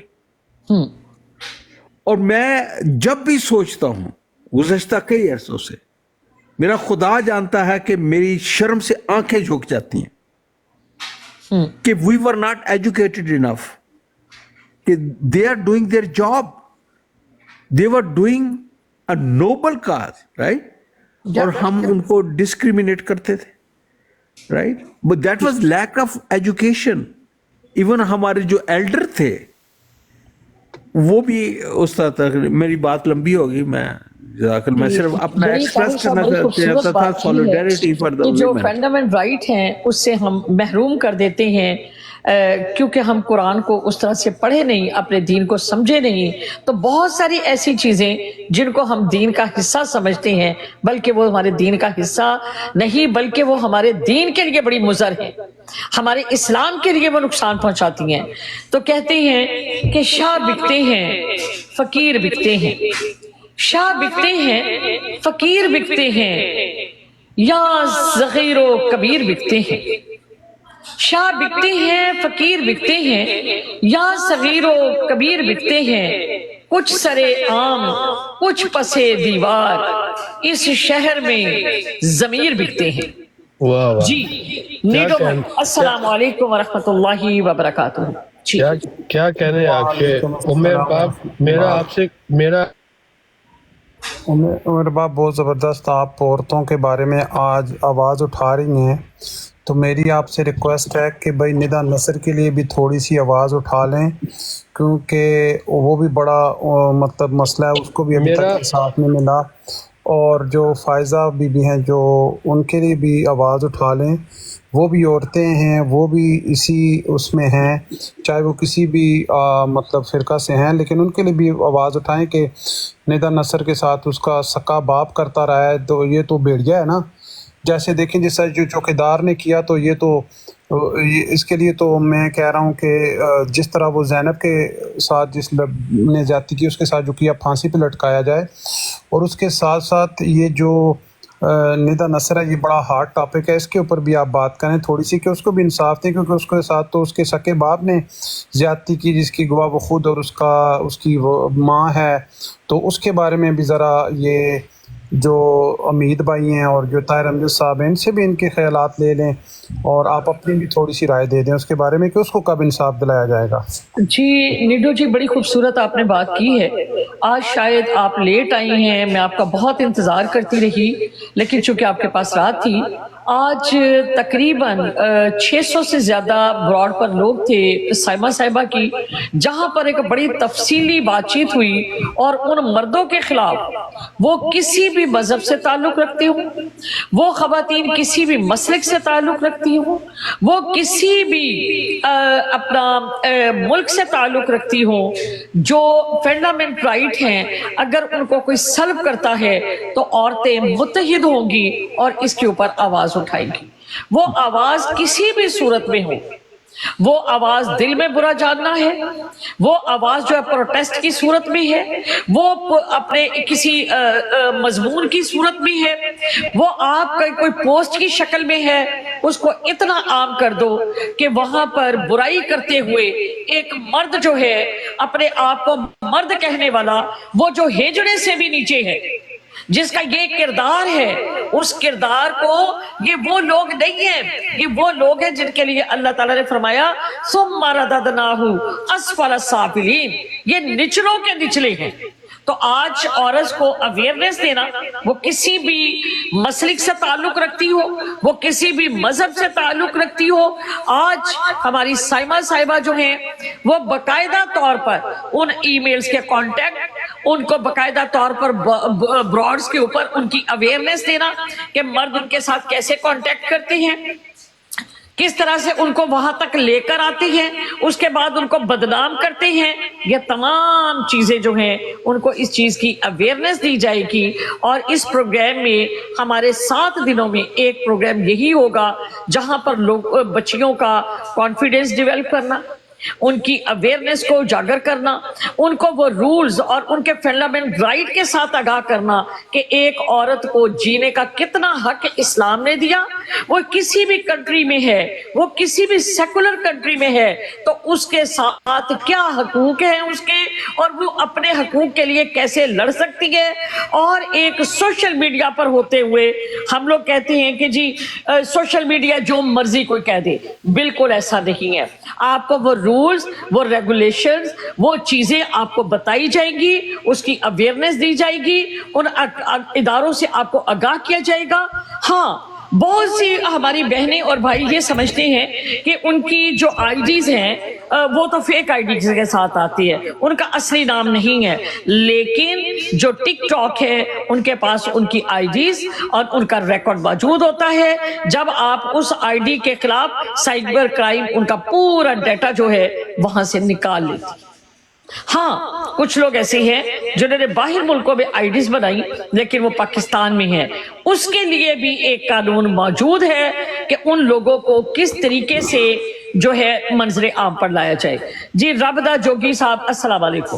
اور میں جب بھی سوچتا ہوں گزشتہ کئی عرصوں سے، میرا خدا جانتا ہے کہ میری شرم سے آنکھیں جھک جاتی ہیں کہ وی ور ناٹ ایجوکیٹڈ انف، کہ they are doing their job, they were doing a noble cause, right, اور ہم ان کو ڈسکریمنیٹ کرتے تھے، right. But that was lack of education. Even ہمارے جو ایلڈر تھے وہ بھی اس طرح تک. میری بات لمبی ہوگی، میں صرف اپنا ایکسپریس کرنا چاہتا تھا سولیڈیرٹی فار دی جو فنڈامنٹل رائٹ ہیں اس سے ہم محروم کر دیتے ہیں کیونکہ ہم قرآن کو اس طرح سے پڑھے نہیں، اپنے دین کو سمجھے نہیں. تو بہت ساری ایسی چیزیں جن کو ہم دین کا حصہ سمجھتے ہیں، بلکہ وہ ہمارے دین کا حصہ نہیں، بلکہ وہ ہمارے دین کے لیے بڑی مضر ہیں، ہمارے اسلام کے لیے وہ نقصان پہنچاتی ہیں. تو کہتے ہیں کہ شاہ بکتے ہیں فقیر بکتے ہیں، شاہ بکتے ہیں فقیر بکتے ہیں، یا صغیر و کبیر بکتے ہیں. شاہ بکتے ہیں فقیر بکتے ہیں، یا صغیر و کبیر بکتے ہیں، کچھ سرے عام کچھ پسے دیوار، اس شہر میں ضمیر بکتے ہیں. جی نیڈو السلام علیکم ورحمۃ اللہ وبرکاتہ. کیا کہنے آپ کے عمر باپ، عمر باپ بہت زبردست آپ عورتوں کے بارے میں آج آواز اٹھا رہی ہیں، تو میری آپ سے ریکویسٹ ہے کہ بھائی ندا نصر کے لیے بھی تھوڑی سی آواز اٹھا لیں، کیونکہ وہ بھی بڑا مطلب مسئلہ ہے، اس کو بھی ابھی تک ساتھ نہیں ملا. اور جو فائزہ بی بی ہیں جو ان کے لیے بھی آواز اٹھا لیں، وہ بھی عورتیں ہیں، وہ بھی اسی اس میں ہیں، چاہے وہ کسی بھی مطلب فرقہ سے ہیں، لیکن ان کے لیے بھی آواز اٹھائیں کہ ندا نصر کے ساتھ اس کا سکا باپ کرتا رہا ہے، تو یہ تو بھیڑیا ہے نا. جیسے دیکھیں جس جو چوکیدار نے کیا، تو یہ تو اس کے لیے تو میں کہہ رہا ہوں کہ جس طرح وہ زینب کے ساتھ جس نے زیادتی کی اس کے ساتھ جو کیا پھانسی پہ لٹکایا جائے. اور اس کے ساتھ ساتھ یہ جو ندا نصر ہے یہ بڑا ہارڈ ٹاپک ہے، اس کے اوپر بھی آپ بات کریں تھوڑی سی کہ اس کو بھی انصاف دیں، کیونکہ اس کے ساتھ تو اس کے سکے باپ نے زیادتی کی جس کی گواہ وہ خود اور اس کی وہ ماں ہے. تو اس کے بارے میں بھی ذرا یہ جو امید بھائی ہیں اور جو طاہر امجد صاحب ہیں ان سے بھی ان کے خیالات لے لیں اور آپ اپنی بھی تھوڑی سی رائے دے دیں اس کے بارے میں کہ اس کو کب انصاف دلایا جائے گا. جی نیڈو جی بڑی خوبصورت آپ نے بات کی ہے. آج شاید آپ لیٹ آئی ہیں, میں آپ کا بہت انتظار کرتی رہی, لیکن چونکہ آپ کے پاس رات تھی. آج تقریباً 600 سے زیادہ براڈ پر لوگ تھے سائمہ صاحبہ کی, جہاں پر ایک بڑی تفصیلی بات چیت ہوئی اور ان مردوں کے خلاف وہ کسی بھی مذہب سے تعلق رکھتے ہوں, وہ خواتین کسی بھی مسلک سے تعلق رکھتی ہوں, وہ کسی بھی اپنا ملک سے تعلق رکھتی ہوں, جو فنڈامنٹ رائٹ ہیں اگر ان کو کوئی سلب کرتا ہے تو عورتیں متحد ہوں گی اور اس کے اوپر آواز اٹھائیں گی. وہ آواز کسی بھی صورت میں ہو, وہ آواز دل میں برا جاننا ہے, وہ آواز جو ہے پروٹیسٹ کی صورت میں ہے, وہ اپنے کسی مضمون کی صورت میں ہے, وہ آپ کا کوئی پوسٹ کی شکل میں ہے, اس کو اتنا عام کر دو کہ وہاں پر برائی کرتے ہوئے ایک مرد جو ہے اپنے آپ کو مرد کہنے والا, وہ جو ہجڑے سے بھی نیچے ہے, جس کا یہ کردار ہے, اس کردار کو یہ وہ لوگ نہیں ہیں, یہ وہ لوگ ہیں جن کے لیے اللہ تعالیٰ نے فرمایا ثم رددناہ اسفل السافلین, یہ نچلوں کے نچلے ہیں. تو آج عورت کو اویئرنیس دینا, وہ کسی بھی مسلک سے تعلق رکھتی ہو, وہ کسی بھی مذہب سے تعلق رکھتی ہو, آج ہماری سائمہ صاحبہ جو ہیں وہ باقاعدہ طور پر ان ای میلز کے کانٹیکٹ, ان کو باقاعدہ طور پر براڈز کے اوپر ان کی اویئرنیس دینا کہ مرد ان کے ساتھ کیسے کانٹیکٹ کرتے ہیں, کس طرح سے ان کو وہاں تک لے کر آتے ہیں, اس کے بعد ان کو بدنام کرتے ہیں. یہ تمام چیزیں جو ہیں ان کو اس چیز کی اویئرنیس دی جائے گی. اور اس پروگرام میں ہمارے 7 دنوں میں ایک پروگرام یہی ہوگا جہاں پر لوگ بچیوں کا کانفیڈنس ڈیولپ کرنا, ان کی اویئرنیس کو اجاگر کرنا, ان کو وہ رولز اور ان کے فنڈامنٹ رائٹ کے ساتھ آگاہ کرنا کہ ایک عورت کو جینے کا کتنا حق اسلام نے دیا. وہ کسی بھی کنٹری میں ہے, وہ کسی بھی سیکولر کنٹری میں ہے, تو اس کے ساتھ کیا حقوق ہیں اس کے, اور وہ اپنے حقوق کے لیے کیسے لڑ سکتی ہے. اور ایک سوشل میڈیا پر ہوتے ہوئے ہم لوگ کہتے ہیں کہ جی سوشل میڈیا جو مرضی کوئی کہہ دے, بالکل ایسا نہیں ہے. آپ کو وہ رولز, وہ ریگولیشنز, وہ چیزیں آپ کو بتائی جائیں گی, اس کی اویئرنیس دی جائے گی, ان اداروں سے آپ کو آگاہ کیا جائے گا. ہاں بہت سی ہماری بہنیں اور بھائی یہ سمجھتے ہیں کہ ان کی جو آئی ڈیز ہیں وہ تو فیک آئی ڈیز کے ساتھ آتی ہے, ان کا اصلی نام نہیں ہے. لیکن جو ٹک ٹاک ہے ان کے پاس ان کی آئی ڈیز اور ان کا ریکارڈ موجود ہوتا ہے. جب آپ اس آئی ڈی کے خلاف سائبر کرائم ان کا پورا ڈیٹا جو ہے وہاں سے نکال لیتی. ہاں کچھ لوگ ایسے ہیں جنہوں نے باہر ملکوں میں آئی ڈیز بنائی لیکن وہ پاکستان میں ہیں, اس کے لیے بھی ایک قانون موجود ہے کہ ان لوگوں کو کس طریقے سے جو ہے منظر عام پر لایا جائے. جی رابدہ جوگی صاحب السلام علیکم.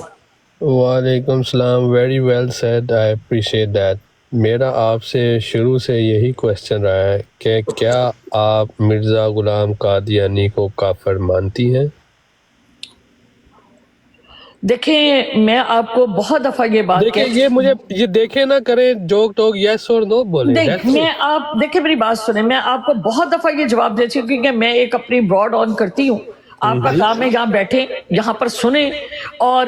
وعلیکم السلام. Very well said, I appreciate that. میرا آپ سے شروع سے یہی کوشچن رہا ہے کہ کیا آپ مرزا غلام قادیانی کو کافر مانتی ہیں؟ دیکھیں میں آپ کو بہت دفعہ یہ بات دیکھیں, یہ مجھے یہ دیکھیں نہ کریں جوک ٹوک یس اور نو بولیں. میں آپ دیکھیں میری بات سنیں, میں آپ کو بہت دفعہ یہ جواب دے چکی ہوں کہ میں ایک اپنی براڈ آن کرتی ہوں, آپ کا کام ہے یہاں بیٹھیں, یہاں پر سنیں, اور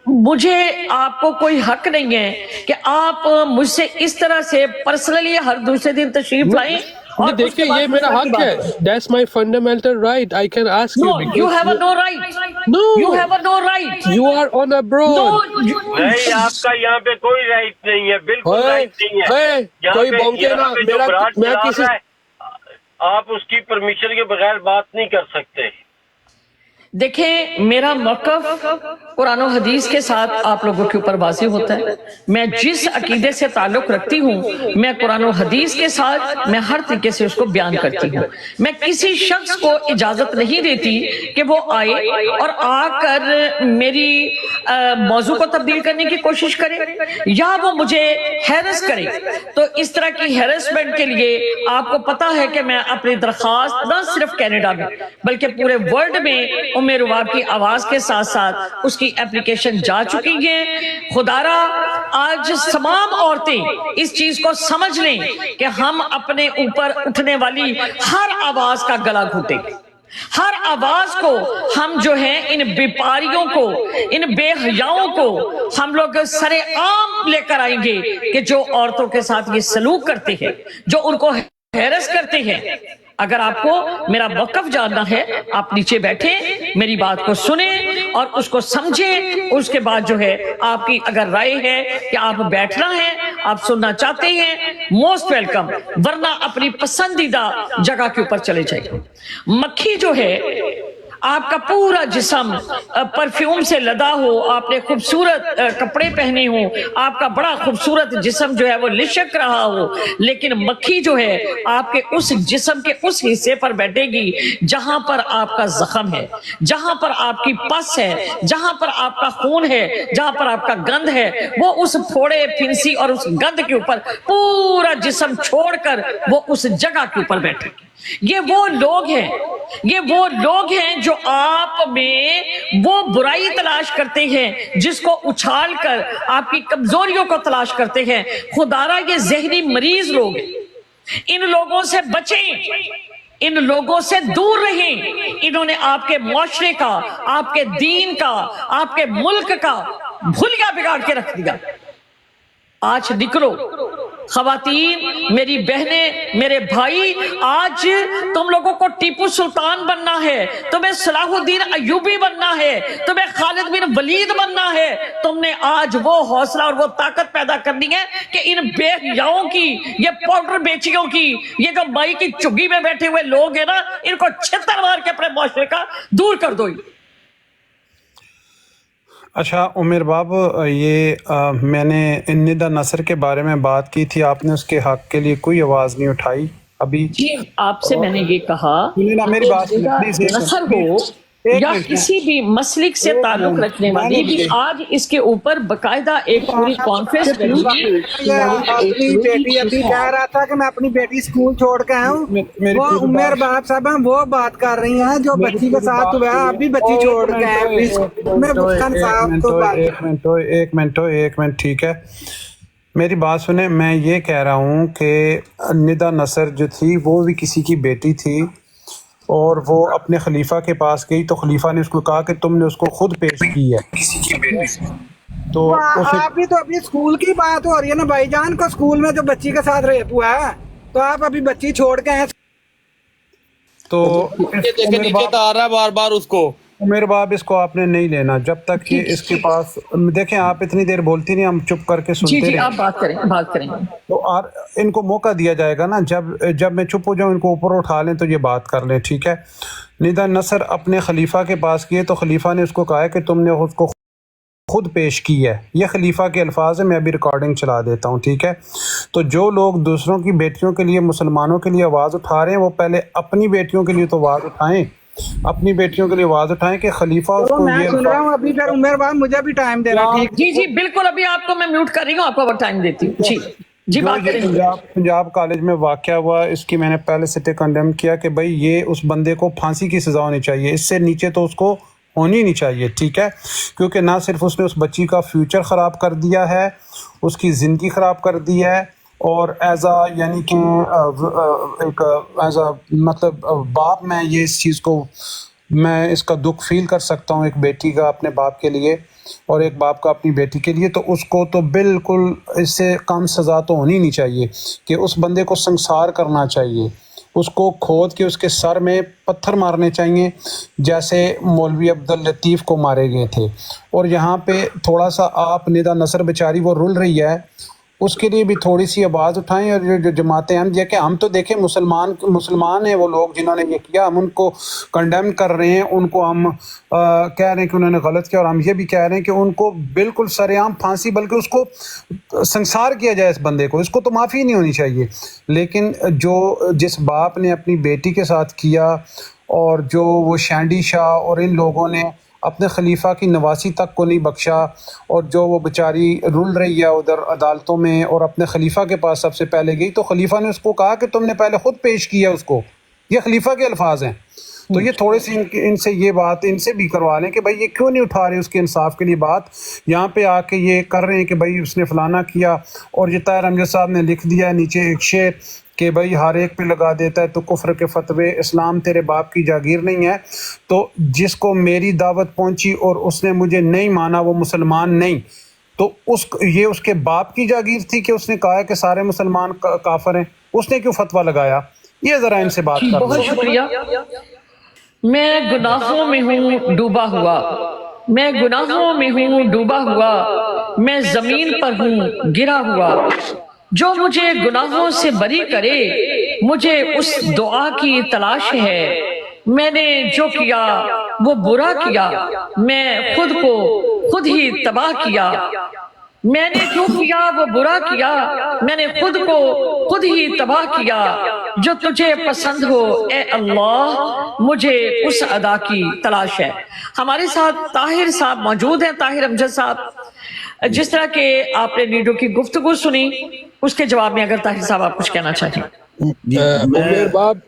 مجھے آپ کو کوئی حق نہیں ہے کہ آپ مجھ سے اس طرح سے پرسنلی ہر دوسرے دن تشریف لائیں. دیکھیں یہ میرا حق ہے, that's my fundamental right. I can ask you. No, you have no right. No, you have no right. You are on abroad. نہیں, آپ کا یہاں پہ کوئی رائٹ نہیں ہے, بالکل رائٹ نہیں ہے. کوئی بونکے نا, میں کسی آپ اس کی پرمیشن کے بغیر بات نہیں کر سکتے. دیکھیں میرا موقف قرآن و حدیث کے ساتھ آپ لوگوں کے اوپر واضح ہوتا ہے. میں جس عقیدے سے تعلق رکھتی ہوں میں قرآن و حدیث کے ساتھ میں ہر طریقے سے اس کو بیان کرتی ہوں. میں کسی شخص کو اجازت نہیں دیتی کہ وہ آئے اور آ کر میری موضوع کو تبدیل کرنے کی کوشش کرے یا وہ مجھے ہیرس کرے. تو اس طرح کی ہیرسمنٹ کے لیے آپ کو پتا ہے کہ میں اپنی درخواست نہ صرف کینیڈا میں بلکہ پورے ورلڈ میں ام رواب کی آواز کے ساتھ ساتھ اس کی کی اپلیکیشن جا چکی ہیں. خدارا آج تمام عورتیں اس چیز کو سمجھ لیں کہ ہم اپنے اوپر اٹھنے والی ہر آواز کا گلا گھونٹیں گے. ہر آواز کو ہم جو ہیں ان بیپاریوں کو, ان بے حیاؤں کو ہم لوگ سر عام لے کر آئیں گے کہ جو عورتوں کے ساتھ یہ سلوک کرتے ہیں, جو ان کو ہیرس کرتے ہیں. اگر آپ کو میرا موقف جاننا ہے آپ نیچے بیٹھیں, میری بات کو سنیں اور اس کو سمجھیں. اس کے بعد جو ہے آپ کی اگر رائے ہے کہ آپ بیٹھنا ہے, آپ سننا چاہتے ہیں, موسٹ ویلکم, ورنہ اپنی پسندیدہ جگہ کے اوپر چلے جائیں. مکھی جو ہے آپ کا پورا جسم پرفیوم سے لدا ہو, آپ نے خوبصورت کپڑے پہنے ہوں, آپ کا بڑا خوبصورت جسم جو ہے وہ لشک رہا ہو, لیکن مکھی جو ہے آپ کے اس جسم کے اس حصے پر بیٹھے گی جہاں پر آپ کا زخم ہے, جہاں پر آپ کی پس ہے, جہاں پر آپ کا خون ہے, جہاں پر آپ کا گند ہے. وہ اس پھوڑے پھنسی اور اس گند کے اوپر پورا جسم چھوڑ کر وہ اس جگہ کے اوپر بیٹھے گی. یہ وہ لوگ ہیں, یہ وہ لوگ ہیں جو آپ میں وہ برائی تلاش کرتے ہیں جس کو اچھال کر آپ کی کمزوریوں کو تلاش کرتے ہیں. خدارا یہ ذہنی مریض لوگ ہیں, ان لوگوں سے بچیں, ان لوگوں سے دور رہیں. انہوں نے آپ کے معاشرے کا, آپ کے دین کا, آپ کے ملک کا بھولیا بگاڑ کے رکھ دیا. آج نکلو خواتین, میری بہنیں, میرے بھائی, آج تم لوگوں کو ٹیپو سلطان بننا ہے, تمہیں صلاح الدین ایوبی بننا ہے, تمہیں خالد بن ولید بننا ہے. تم نے آج وہ حوصلہ اور وہ طاقت پیدا کرنی ہے کہ ان بے حیاؤں کی, یہ پاؤڈر بیچیوں کی, یہ جو مائی کی چگی میں بیٹھے ہوئے لوگ ہیں نا, ان کو چھتر مار کے اپنے معاشرے کا دور کر دو. اچھا عمر باب, یہ میں نے ندا نصر کے بارے میں بات کی تھی, آپ نے اس کے حق کے لیے کوئی آواز نہیں اٹھائی ابھی. جی آپ سے میں نے یہ کہا میری بات نصر ہو یا کسی بھی مسلک سے تعلق رکھنے والی بھی آج اس کے اوپر باقاعدہ ایک پوری کانفرنس کروں گی. اپنی بیٹی ابھی کہہ رہا تھا کہ میں اپنی بیٹی اسکول چھوڑ کے آیا ہوں, وہ عمر باپ صاحب ہم وہ بات کر رہی ہیں جو بچی کے ساتھ ہوا ہے, ابھی بچی چھوڑ کے آئے. ایک منٹ ٹھیک ہے, میری بات سنیں. میں یہ کہہ رہا ہوں کہ ندا نصر جو تھی وہ بھی کسی کی بیٹی تھی اور وہ اپنے خلیفہ کے پاس گئی تو خلیفہ نے اس کو کہا کہ تم نے اس کو خود پیش کی ہے کسی کی بیٹی. تو آپ بھی تو ابھی اسکول کی بات ہو رہی ہے نا بھائی جان, کو اسکول میں جو بچی کے ساتھ ریپ ہوا ہے تو آپ ابھی بچی چھوڑ کے ہیں. تو نیچے تو آ رہا ہے بار بار اس کو. میرے باپ اس کو آپ نے نہیں لینا جب تک کہ اس کے پاس, دیکھیں آپ اتنی دیر بولتی نہیں, ہم چپ کر کے سنتے رہیں. جی آپ بات کریں. تو ان کو موقع دیا جائے گا نا, جب میں چپ ہو جاؤں ان کو اوپر اٹھا لیں تو یہ بات کر لیں, ٹھیک ہے. ندا نصر اپنے خلیفہ کے پاس گئے تو خلیفہ نے اس کو کہا کہ تم نے اس کو خود پیش کی ہے. یہ خلیفہ کے الفاظ ہیں, میں ابھی ریکارڈنگ چلا دیتا ہوں, ٹھیک ہے. تو جو لوگ دوسروں کی بیٹیوں کے لیے, مسلمانوں کے لیے آواز اٹھا رہے ہیں, وہ پہلے اپنی بیٹیوں کے لیے تو آواز اٹھائیں, اپنی بیٹیوں کے لیے آواز اٹھائیں کہ خلیفہ اس کو میں سن رہا ہوں. ابھی پھر عمر باب مجھے بھی ٹائم دینا. جی بالکل, ابھی آپ کو میں میوٹ کر رہی ہوں, آپ کو ٹائم دیتی ہوں. جی بات کریں. پنجاب کالج میں واقعہ ہوا, اس کی میں نے پہلے سے کنڈیم کیا کہ بھائی یہ اس بندے کو پھانسی کی سزا ہونی چاہیے, اس سے نیچے تو اس کو ہونی نہیں چاہیے, ٹھیک ہے. کیونکہ نہ صرف اس نے اس بچی کا فیوچر خراب کر دیا ہے, اس کی زندگی خراب کر دی ہے, اور یعنی کہ مطلب باپ, میں یہ اس چیز کو, میں اس کا دکھ فیل کر سکتا ہوں ایک بیٹی کا اپنے باپ کے لیے اور ایک باپ کا اپنی بیٹی کے لیے. تو اس کو تو بالکل اس سے کم سزا تو ہونی نہیں چاہیے کہ اس بندے کو سنسار کرنا چاہیے, اس کو کھود کے اس کے سر میں پتھر مارنے چاہیے جیسے مولوی عبداللطیف کو مارے گئے تھے. اور یہاں پہ تھوڑا سا آپ ندا نصر بیچاری وہ رول رہی ہے, اس کے لیے بھی تھوڑی سی آواز اٹھائیں. اور جو جماعتیں ہم تو دیکھیں مسلمان ہیں وہ لوگ جنہوں نے یہ کیا, ہم ان کو کنڈیم کر رہے ہیں, ان کو ہم کہہ رہے ہیں کہ انہوں نے غلط کیا, اور ہم یہ بھی کہہ رہے ہیں کہ ان کو بالکل سر عام پھانسی, بلکہ اس کو سنسار کیا جائے اس بندے کو, اس کو تو معافی نہیں ہونی چاہیے. لیکن جس باپ نے اپنی بیٹی کے ساتھ کیا, اور جو وہ شینڈی شاہ اور ان لوگوں نے اپنے خلیفہ کی نواسی تک کو نہیں بخشا, اور جو وہ بیچاری رول رہی ہے ادھر عدالتوں میں اور اپنے خلیفہ کے پاس سب سے پہلے گئی, تو خلیفہ نے اس کو کہا کہ تم نے پہلے خود پیش کیا اس کو. یہ خلیفہ کے الفاظ ہیں. تو یہ تھوڑے سی ان سے یہ بات ان سے بھی کروا لیں کہ بھائی یہ کیوں نہیں اٹھا رہے اس کے انصاف کے لیے بات. یہاں پہ آ کے یہ کر رہے ہیں کہ بھائی اس نے فلانا کیا, اور یہ طاہر امجد صاحب نے لکھ دیا ہے نیچے ایک شعر کہ بھائی ہر ایک پہ لگا دیتا ہے تو کفر کے فتوے, اسلام تیرے باپ کی جاگیر نہیں ہے. تو جس کو میری دعوت پہنچی اور اس نے مجھے نہیں مانا وہ مسلمان نہیں. تو یہ اس کے باپ کی جاگیر تھی کہ اس نے کہا کہ سارے مسلمان کافر ہیں, اس نے کیوں فتویٰ لگایا؟ یہ ذرا ان سے بات کر بہت شکریہ. میں گناہوں میں ہوں ڈوبا ہوا, میں گناہوں میں ہوں ڈوبا ہوا, میں زمین پر ہوں گرا ہوا. جو مجھے گناہوں سے بری کرے مجھے اس دعا کی تلاش ہے. میں نے جو کیا وہ برا کیا, میں خود کو خود ہی تباہ کیا. میں نے جو کیا وہ برا کیا, میں نے خود کو خود ہی تباہ کیا. جو تجھے پسند ہو اے اللہ مجھے اس ادا کی تلاش ہے. ہمارے ساتھ طاہر صاحب موجود ہیں, طاہر امجد صاحب. جس طرح کہ آپ نے نیڈو کی گفتگو سنی اس کے جواب میں اگر طاہر صاحب آپ کچھ کہنا چاہیں.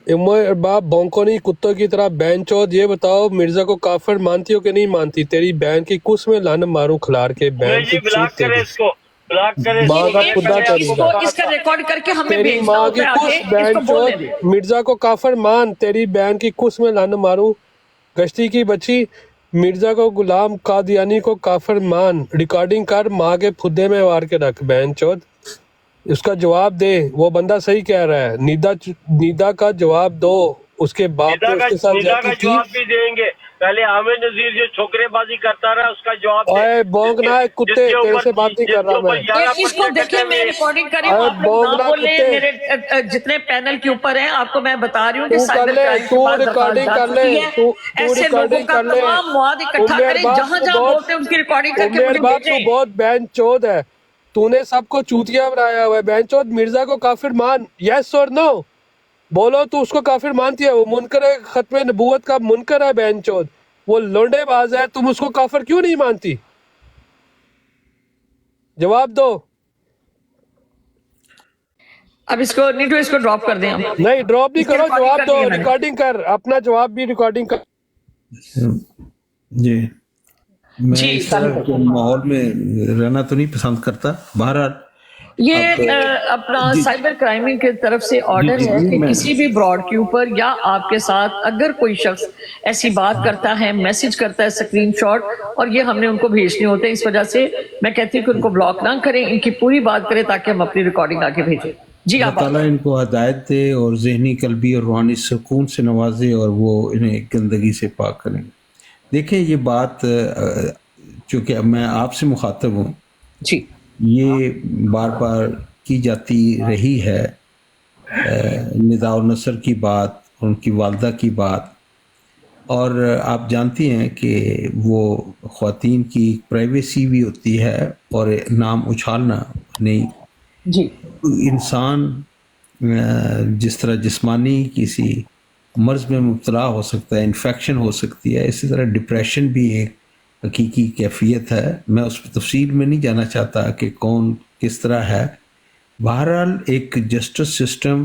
عمر باپ بونکونی کتوں کی طرح بہن چود, یہ بتاؤ مرزا کو کافر مانتی ہو کہ نہیں مانتی؟ تیری بہن کی کس میں لان ماروں کھلار کے بہن کی چوت تیری ماں کا خدا تیری اس کا ریکارڈ کر کے ہمیں تیری بھیجنا ماں ہوتا کی ہے آگے, کس اس بہن کو بول چود دیں. مرزا کو کافر مان, تیری بہن کی کس میں لان ماروں گشتی کی بچی. مرزا کو غلام قادیانی کو کافر مان, ریکارڈنگ کر ماں کے پھدے میں وار کے رکھ بہن چود. اس کا جواب دے, وہ بندہ صحیح کہہ رہا ہے. نیدا کا جواب دو, اس کے باپ نے اس کے ساتھ نیدا کا زیادتی کی. جواب بھی دیں گے. پہلے عامر نذیر جو چھوکرے بازی کرتا رہا اس کا جواب دے. اے بونگنا ہے کتے, تیرے سے بات نہیں کر رہا میں. اس کو دیکھیں میں ریکارڈنگ کر رہی ہوں, آپ لوگ نہ بولیں. میرے جتنے پینل کے اوپر ہیں آپ کو میں بتا رہی ہوں کہ سائبر کرائم کے پاس درخواست جا چکی ہے. ایسے لوگوں کا تمام مواد اکٹھا کریں, جہاں جہاں بولتے ہیں اس کی ریکارڈنگ کر کے مجھے تو بھیجیں. بہت بہن چود ہے, تو نے سب کو چوتیا بنایا ہوا ہے. بہن چود مرزا کو کافر مان, یس اور نو بولو. تو اس کو کافر مانتی ہے, وہ منکر ہے, ختم نبوت کا منکر ہے بہن چود, وہ لونڈے باز ہے. تم اس کو کافر کیوں نہیں مانتی؟ جواب دو. اب اس کو نیٹو اس کو ڈراپ کر دیں. نہیں ڈراپ نہیں کرو, جواب دو, ریکارڈنگ کر, اپنا جواب بھی ریکارڈنگ کر. جی میں اس طرح کے ماحول میں رہنا تو نہیں پسند کرتا. بہرحال یہ اپنا سائبر کرائمنگ کی طرف سے آرڈر ہے کہ کسی بھی براڈ کے اوپر یا آپ کے ساتھ اگر کوئی شخص ایسی بات کرتا ہے, میسج کرتا ہے اسکرین شاٹ, اور یہ ہم نے ان کو بھیجنے ہوتے ہیں. اس وجہ سے میں کہتی ہوں کہ ان کو بلاک نہ کریں, ان کی پوری بات کریں تاکہ ہم اپنی ریکارڈنگ آگے بھیجیں. جی اللہ تعالیٰ ان کو ہدایت دے اور ذہنی قلبی اور روحانی سکون سے نوازے, اور وہ انہیں گندگی سے پاک کریں. دیکھیں یہ بات چونکہ اب میں آپ سے مخاطب ہوں, جی یہ بار بار کی جاتی رہی ہے. ندا النصر کی بات, ان کی والدہ کی بات, اور آپ جانتی ہیں کہ وہ خواتین کی پرائیویسی بھی ہوتی ہے اور نام اچھالنا نہیں. جی انسان جس طرح جسمانی کسی مرض میں مبتلا ہو سکتا ہے, انفیکشن ہو سکتی ہے, اسی طرح ڈپریشن بھی ایک حقیقی کیفیت ہے. میں اس تفصیل میں نہیں جانا چاہتا کہ کون کس طرح ہے. بہرحال ایک جسٹس سسٹم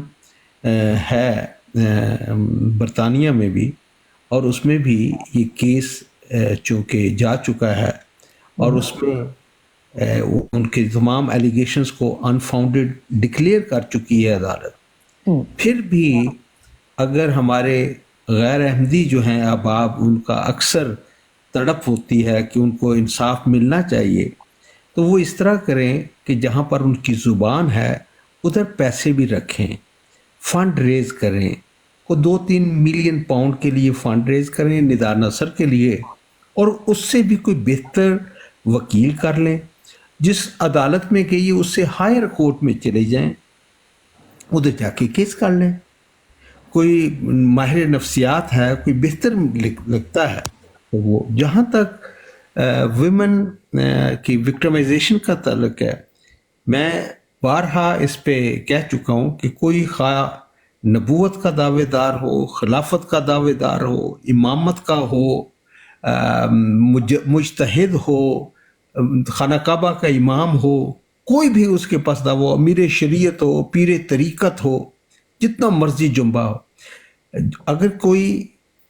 ہے برطانیہ میں بھی, اور اس میں بھی یہ کیس چونکہ جا چکا ہے, اور اس میں ان کے تمام ایلیگیشنز کو انفاؤنڈڈ ڈکلیئر کر چکی ہے عدالت. پھر بھی اگر ہمارے غیر احمدی جو ہیں احباب, ان کا اکثر تڑپ ہوتی ہے کہ ان کو انصاف ملنا چاہیے, تو وہ اس طرح کریں کہ جہاں پر ان کی زبان ہے ادھر پیسے بھی رکھیں, فنڈ ریز کریں. وہ 2-3 ملین پاؤنڈ کے لیے فنڈ ریز کریں ندا نصر کے لیے, اور اس سے بھی کوئی بہتر وکیل کر لیں. جس عدالت میں گئی اس سے ہائر کورٹ میں چلے جائیں, ادھر جا کے کیس کر لیں. کوئی ماہر نفسیات ہے, کوئی بہتر لگتا ہے. وہ جہاں تک ویمن کی وکٹمائزیشن کا تعلق ہے, میں بارہا اس پہ کہہ چکا ہوں کہ کوئی خواہ نبوت کا دعوے دار ہو, خلافت کا دعوے دار ہو, امامت کا ہو, مجتہد ہو, خانہ کعبہ کا امام ہو, کوئی بھی اس کے پاس دعویٰ, امیر شریعت ہو, پیر طریقت ہو, جتنا مرضی جنبہ ہو, اگر کوئی